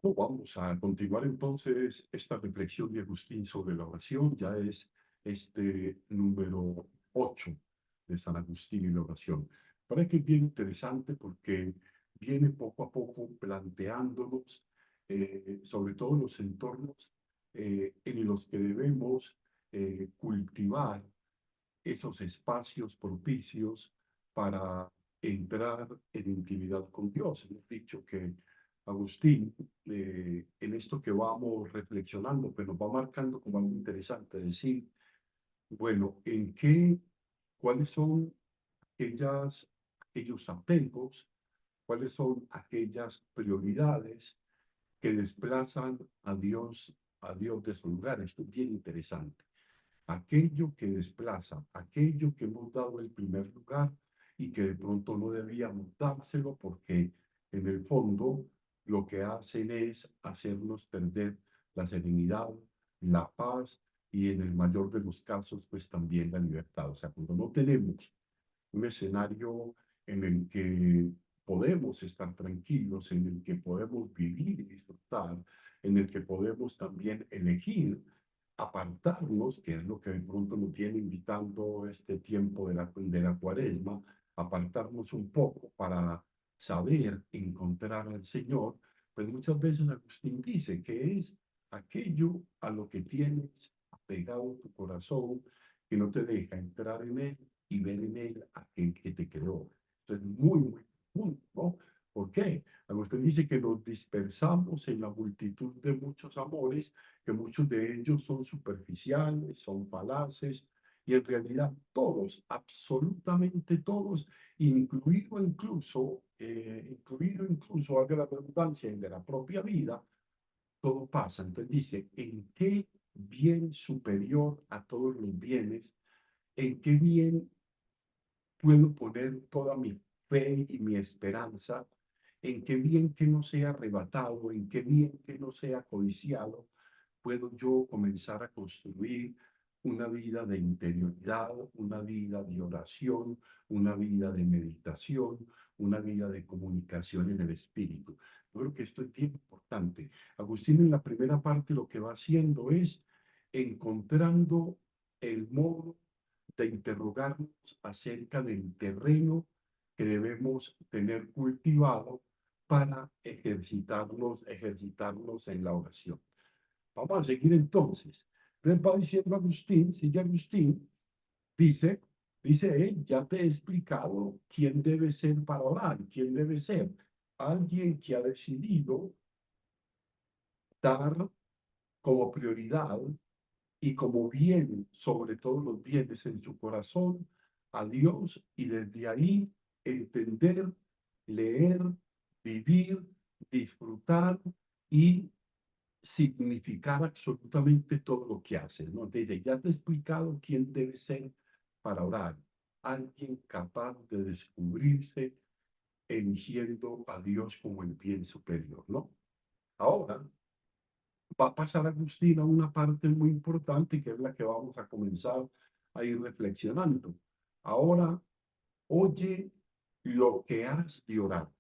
Bueno, vamos a continuar entonces esta reflexión de Agustín sobre la oración. Ya es este número 8 de San Agustín y la oración. Parece que es bien interesante porque viene poco a poco planteándonos, sobre todo los entornos en los que debemos cultivar esos espacios propicios para entrar en intimidad con Dios. Hemos dicho que Agustín, en esto que vamos reflexionando, pues nos va marcando como algo interesante, decir, bueno, cuáles son aquellos apegos, cuáles son aquellas prioridades que desplazan a Dios de su lugar. Esto es bien interesante. Aquello que desplaza, aquello que hemos dado el primer lugar y que de pronto no debíamos dárselo porque en el fondo lo que hacen es hacernos perder la serenidad, la paz y en el mayor de los casos pues también la libertad. O sea, cuando no tenemos un escenario en el que podemos estar tranquilos, en el que podemos vivir y disfrutar, en el que podemos también elegir apartarnos, que es lo que de pronto nos viene invitando este tiempo de la cuaresma, apartarnos un poco para saber encontrar al Señor, pues muchas veces Agustín dice que es aquello a lo que tienes apegado tu corazón, que no te deja entrar en él y ver en él aquel que te creó. Esto es muy, muy profundo, ¿no? ¿Por qué? Agustín dice que nos dispersamos en la multitud de muchos amores, que muchos de ellos son superficiales, son falaces, y en realidad todos, absolutamente todos, incluido incluso, haga la redundancia, en de la propia vida, todo pasa. Entonces dice, ¿en qué bien superior a todos los bienes, en qué bien puedo poner toda mi fe y mi esperanza? ¿En qué bien que no sea arrebatado, en qué bien que no sea codiciado, puedo yo comenzar a construir una vida de interioridad, una vida de oración, una vida de meditación, una vida de comunicación en el espíritu? Yo creo que esto es bien importante. Agustín en la primera parte lo que va haciendo es encontrando el modo de interrogarnos acerca del terreno que debemos tener cultivado para ejercitarnos en la oración. Vamos a seguir entonces. Entonces va diciendo Agustín, sigue Agustín, dice, dice él, ya te he explicado quién debe ser para orar, quién debe ser. Alguien que ha decidido dar como prioridad y como bien sobre todos los bienes en su corazón a Dios y desde ahí entender, leer, vivir, disfrutar y significar absolutamente todo lo que haces, ¿no? Dice, ya te he explicado quién debe ser para orar. Alguien capaz de descubrirse eligiendo a Dios como el bien superior, ¿no? Ahora va a pasar Agustín a una parte muy importante que es la que vamos a comenzar a ir reflexionando. Ahora, oye lo que has de orar.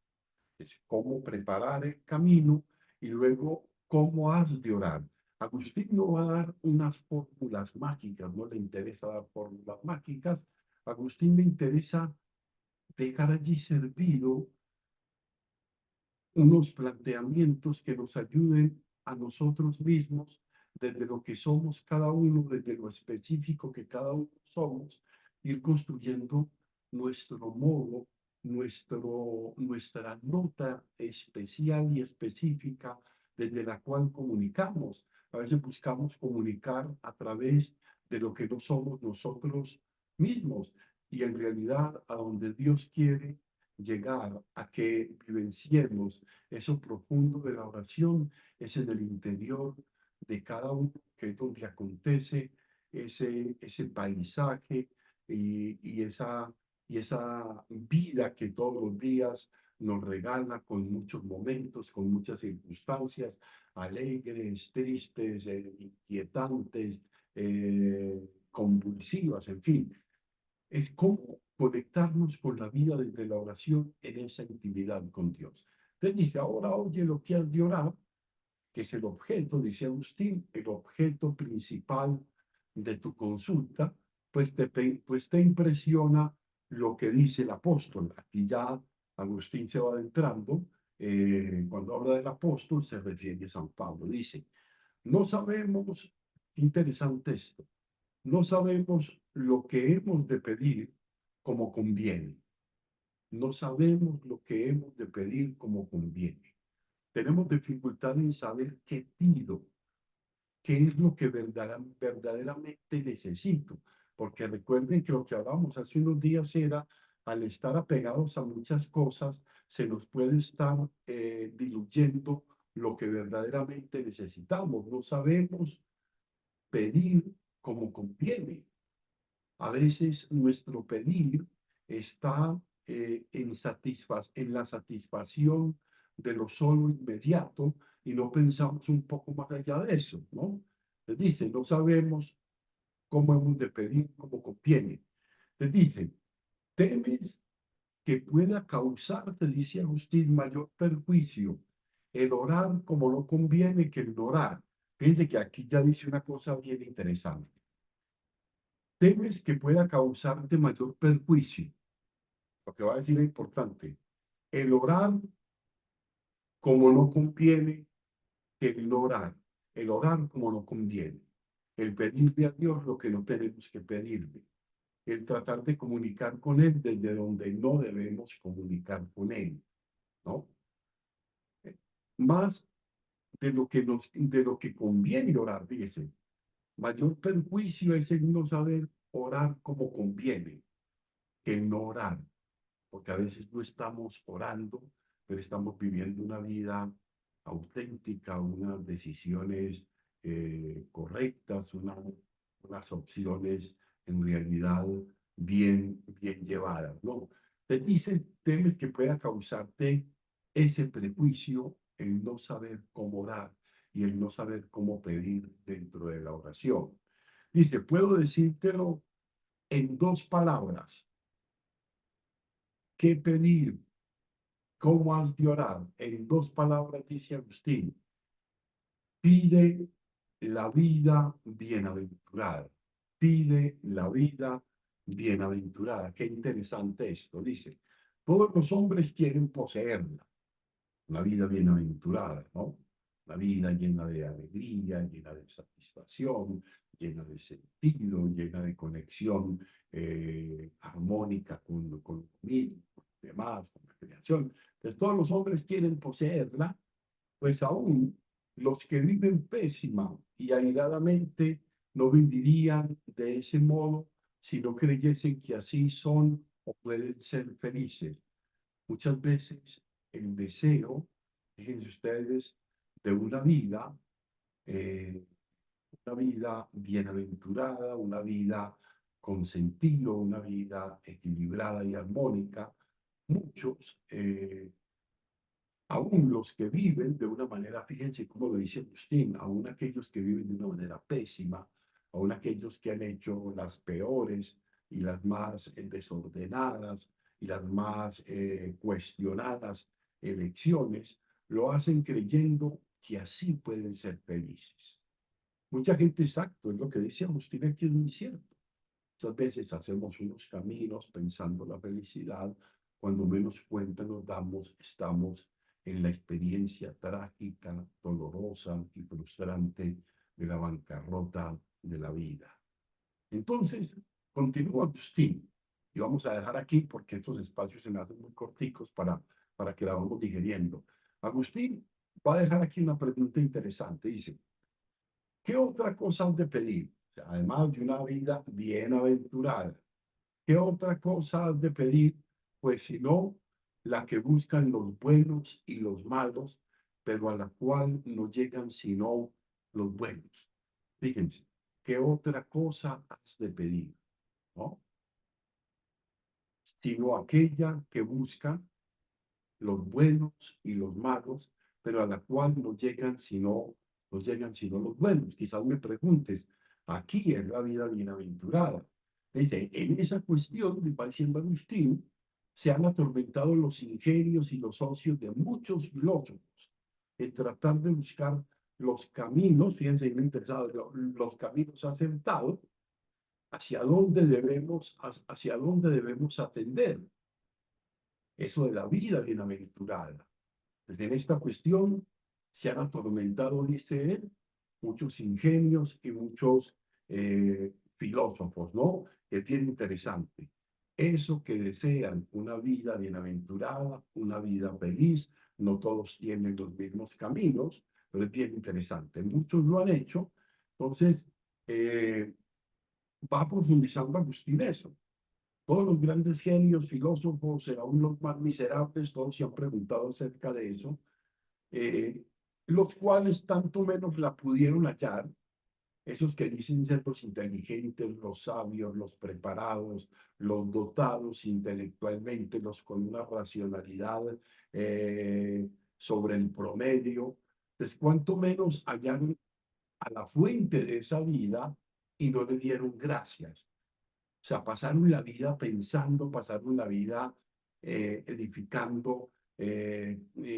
Es cómo preparar el camino y luego cómo has de orar. Agustín no va a dar unas fórmulas mágicas, no le interesa dar fórmulas mágicas. Agustín le interesa dejar allí servido unos planteamientos que nos ayuden a nosotros mismos, desde lo que somos cada uno, desde lo específico que cada uno somos, ir construyendo nuestro modo, nuestra nota especial y específica desde la cual comunicamos. A veces buscamos comunicar a través de lo que no somos nosotros mismos y en realidad a donde Dios quiere llegar a que vivenciemos eso profundo de la oración es en el interior de cada uno, que es donde acontece ese paisaje y esa vida que todos los días nos regala con muchos momentos, con muchas circunstancias, alegres, tristes, inquietantes, convulsivas, en fin. Es cómo conectarnos con la vida desde la oración en esa intimidad con Dios. Entonces dice, ahora oye lo que has de orar, que es el objeto, dice Agustín, el objeto principal de tu consulta, pues te impresiona lo que dice el apóstol. Aquí ya Agustín se va adentrando. Cuando habla del apóstol se refiere a San Pablo. Dice, no sabemos, qué interesante esto, no sabemos lo que hemos de pedir como conviene. No sabemos lo que hemos de pedir como conviene. Tenemos dificultad en saber qué pido, qué es lo que verdaderamente necesito. Porque recuerden que lo que hablábamos hace unos días era, al estar apegados a muchas cosas, se nos puede estar diluyendo lo que verdaderamente necesitamos. No sabemos pedir como conviene. A veces nuestro pedir está en la satisfacción de lo solo inmediato y no pensamos un poco más allá de eso, ¿no? Les dice, no sabemos cómo hemos de pedir como conviene. Les dice, temes que pueda causarte, dice Agustín, mayor perjuicio el orar como no conviene que el no orar. Fíjense que aquí ya dice una cosa bien interesante. Temes que pueda causarte mayor perjuicio. Lo que va a decir es importante. El orar como no conviene que el no orar. El orar como no conviene. El pedirle a Dios lo que no tenemos que pedirle. El tratar de comunicar con Él desde donde no debemos comunicar con Él, ¿no? Más de lo que conviene orar, fíjese. Mayor perjuicio es el no saber orar como conviene que el no orar. Porque a veces no estamos orando, pero estamos viviendo una vida auténtica, unas decisiones correctas, unas opciones en realidad bien llevadas, ¿no? Te dicen, temes que pueda causarte ese prejuicio, el no saber cómo orar y el no saber cómo pedir dentro de la oración. Dice, puedo decírtelo en dos palabras. ¿Qué pedir? ¿Cómo has de orar? En dos palabras dice Agustín, pide la vida bienaventurada. Pide la vida bienaventurada. Qué interesante esto. Dice, todos los hombres quieren poseerla, la vida bienaventurada, ¿no? La vida llena de alegría, llena de satisfacción, llena de sentido, llena de conexión armónica con mí, con los demás, con la creación. Entonces, todos los hombres quieren poseerla, pues aún los que viven pésima y airadamente no vivirían de ese modo si no creyesen que así son o pueden ser felices. Muchas veces el deseo, fíjense ustedes, de eh, una vida bienaventurada, una vida con sentido, una vida equilibrada y armónica, muchos aún los que viven de una manera, fíjense cómo lo dice Agustín, aún aquellos que viven de una manera pésima, aún aquellos que han hecho las peores y las más desordenadas y las más cuestionadas elecciones, lo hacen creyendo que así pueden ser felices. Mucha gente, exacto, es lo que dice Agustín, aquí es muy cierto. Muchas veces hacemos unos caminos pensando la felicidad, cuando menos cuenta nos damos, estamos en la experiencia trágica, dolorosa y frustrante de la bancarrota de la vida. Entonces, continúa Agustín, y vamos a dejar aquí porque estos espacios se me hacen muy corticos para que la vamos digeriendo. Agustín va a dejar aquí una pregunta interesante. Dice, ¿qué otra cosa has de pedir? O sea, además de una vida bienaventurada, ¿qué otra cosa has de pedir? Pues si no, la que buscan los buenos y los malos, pero a la cual no llegan sino los buenos. Fíjense, ¿qué otra cosa has de pedir? ¿No? Sino aquella que busca los buenos y los malos, pero a la cual no llegan sino los buenos. Quizás me preguntes, aquí es la vida bienaventurada. Dice, en esa cuestión, va diciendo Agustín, se han atormentado los ingenios y los ocios de muchos filósofos en tratar de buscar los caminos, fíjense, me interesado, los caminos acertados, hacia dónde debemos atender. Eso de la vida bienaventurada. Desde en esta cuestión se han atormentado, dice él, muchos ingenios y muchos filósofos, ¿no? Es bien interesante. Eso que desean una vida bienaventurada, una vida feliz, no todos tienen los mismos caminos, pero es bien interesante. Muchos lo han hecho, entonces eh, va profundizando Agustín eso. Todos los grandes genios, filósofos, aún los más miserables, todos se han preguntado acerca de eso, eh, los cuales tanto menos la pudieron hallar, esos que dicen ser los inteligentes, los sabios, los preparados, los dotados intelectualmente, los con una racionalidad sobre el promedio, pues cuanto menos hallaron a la fuente de esa vida y no le dieron gracias. O sea, pasaron la vida pensando, pasaron la vida edificando,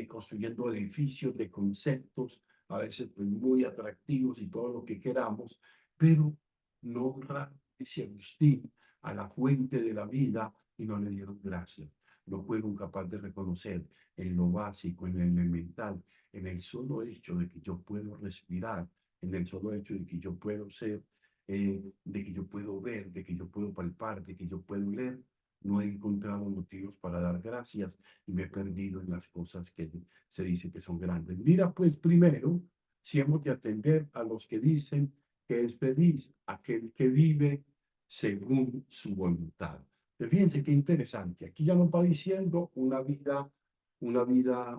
construyendo edificios de conceptos, a veces pues, muy atractivos y todo lo que queramos, pero no honraron, dice Agustín, a la fuente de la vida y no le dieron gracias. No fueron capaces de reconocer en lo básico, en el elemental, en el solo hecho de que yo puedo respirar, en el solo hecho de que yo puedo ser de que yo puedo ver, de que yo puedo palpar, de que yo puedo leer, no he encontrado motivos para dar gracias y me he perdido en las cosas que se dice que son grandes. Mira, pues primero, si hemos de atender a los que dicen que es feliz aquel que vive según su voluntad. Pero fíjense qué interesante. Aquí ya nos va diciendo una vida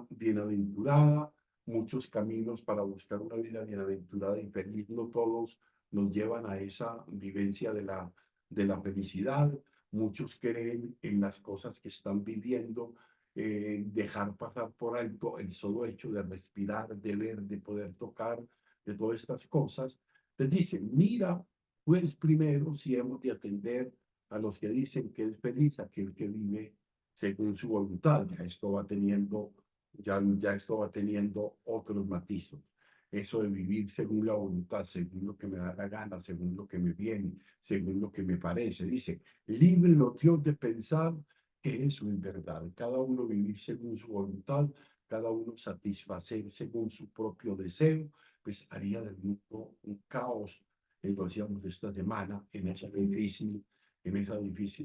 bienaventurada, muchos caminos para buscar una vida bienaventurada y feliz, no todos nos llevan a esa vivencia de la felicidad. Muchos creen en las cosas que están viviendo, dejar pasar por alto el solo hecho de respirar, de ver, de poder tocar, de todas estas cosas. Les dicen, mira, pues primero si hemos de atender a los que dicen que es feliz, aquel que vive según su voluntad. Ya esto va teniendo otros matices. Eso de vivir según la voluntad, según lo que me da la gana, según lo que me viene, según lo que me parece. Dice, libre los Dios de pensar que eso es verdad. Cada uno vivir según su voluntad, cada uno satisfacer según su propio deseo, pues haría del mundo un caos, lo decíamos esta semana, en esa difícil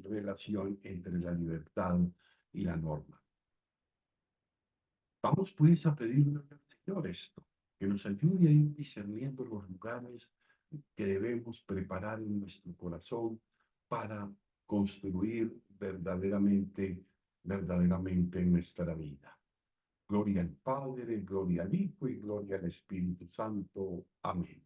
relación entre la libertad y la norma. Vamos pues a pedirle al Señor esto, que nos ayude a ir discerniendo los lugares que debemos preparar en nuestro corazón para construir verdaderamente nuestra vida. Gloria al Padre, gloria al Hijo y gloria al Espíritu Santo. Amén.